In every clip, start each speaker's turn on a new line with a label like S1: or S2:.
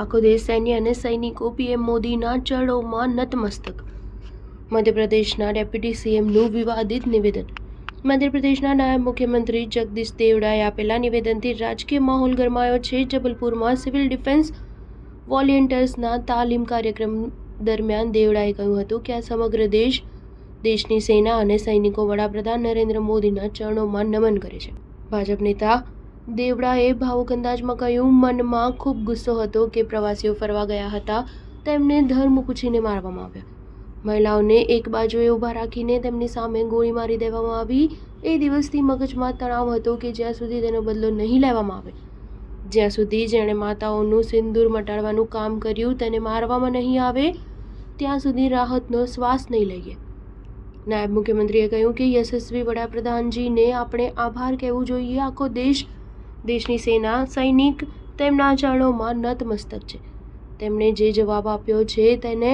S1: આખો દેશ સૈન્ય અને સૈનિકો પીએમ મોદીના ચરણોમાં નતમસ્તક. મધ્યપ્રદેશના ડેપ્યુટી સીએમનું વિવાદિત નિવેદન. મધ્યપ્રદેશના નાયબ મુખ્યમંત્રી જગદીશ દેવડાએ આપેલા નિવેદનથી રાજકીય માહોલ ગરમાયો છે. જબલપુરમાં સિવિલ ડિફેન્સ વોલેન્ટિયર્સના તાલીમ કાર્યક્રમ દરમિયાન દેવડાએ કહ્યું હતું કે આ સમગ્ર દેશની સેના અને સૈનિકો વડાપ્રધાન નરેન્દ્ર મોદીના ચરણોમાં નમન કરે છે. ભાજપ નેતા દેવડાએ ભાવુક અંદાજમાં કહ્યું, મનમાં ખૂબ ગુસ્સો હતો કે પ્રવાસીઓ ફરવા ગયા હતા, તેમને ધર્મ પૂછીને મારવામાં આવ્યા. મહિલાઓને એક બાજુએ ઊભા રાખીને તેમની સામે ગોળી મારી દેવામાં આવી. એ દિવસથી મગજમાં તણાવ હતો કે જ્યાં સુધી તેનો બદલો નહીં લેવામાં આવે, જ્યાં સુધી જેણે માતાઓનું સિંદૂર મટાડવાનું કામ કર્યું તેને મારવામાં નહીં આવે, ત્યાં સુધી રાહતનો શ્વાસ નહીં લઈએ. નાયબ મુખ્યમંત્રીએ કહ્યું કે યશસ્વી વડાપ્રધાનજીને આપણે આભાર કહેવું જોઈએ. આખો દેશની સેના સૈનિક તેમના ચરણોમાં નતમસ્તક છે. તેમણે જે જવાબ આપ્યો છે તેને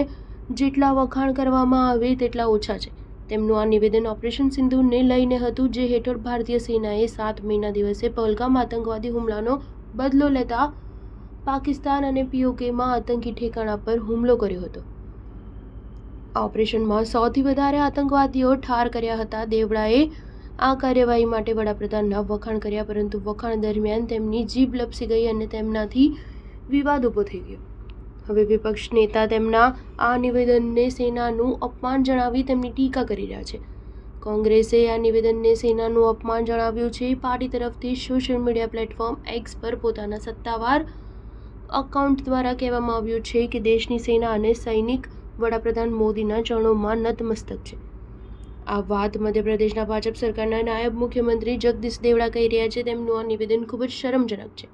S1: જેટલા વખાણ કરવામાં આવે તેટલા ઓછા છે. તેમનું આ નિવેદન ઓપરેશન સિંદૂરને લઈને હતું, જે હેઠળ ભારતીય સેનાએ 7 મેના દિવસે પહલગામ આતંકવાદી હુમલાનો બદલો લેતા પાકિસ્તાન અને પીઓકેમાં આતંકી ઠેકાણા પર હુમલો કર્યો હતો. આ ઓપરેશનમાં સૌથી વધારે આતંકવાદીઓ ઠાર કર્યા હતા. દેવડાએ આ કાર્યવાહી માટે વડાપ્રધાનના વખાણ કર્યા, પરંતુ વખાણ દરમિયાન તેમની જીભ લપસી ગઈ અને તેમનાથી વિવાદ ઊભો થઈ ગયો. હવે વિપક્ષ નેતા તેમના આ નિવેદનને સેનાનું અપમાન જણાવી તેમની ટીકા કરી રહ્યા છે. કોંગ્રેસે આ નિવેદનને સેનાનું અપમાન જણાવ્યું છે. પાર્ટી તરફથી સોશિયલ મીડિયા પ્લેટફોર્મ એક્સ પર પોતાના સત્તાવાર અકાઉન્ટ દ્વારા કહેવામાં આવ્યું છે કે દેશની સેના અને સૈનિક વડાપ્રધાન મોદીના ચરણોમાં નતમસ્તક છે. આ વાત મધ્યપ્રદેશના ભાજપ સરકારના નાયબ મુખ્યમંત્રી જગદીશ દેવડા કહી રહ્યા છે. તેમનું આ નિવેદન ખૂબ જ શરમજનક છે.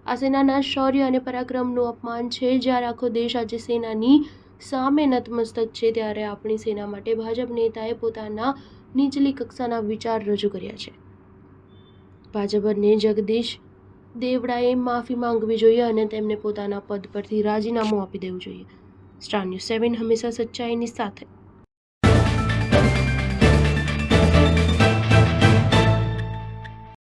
S1: આ સેનાના શૌર્ય અને પરાક્રમનું અપમાન છે. જ્યારે આખો દેશ આજે સેનાની સામે નતમસ્તક છે, ત્યારે આપણી સેના માટે ભાજપ નેતાએ પોતાના નીચલી કક્ષાના વિચાર રજૂ કર્યા છે. ભાજપ અને જગદીશ દેવડાએ માફી માંગવી જોઈએ અને તેમને પોતાના પદ પરથી રાજીનામું આપી દેવું જોઈએ. સ્ટાર ન્યૂઝ 7 હંમેશા સચ્ચાઈની સાથે.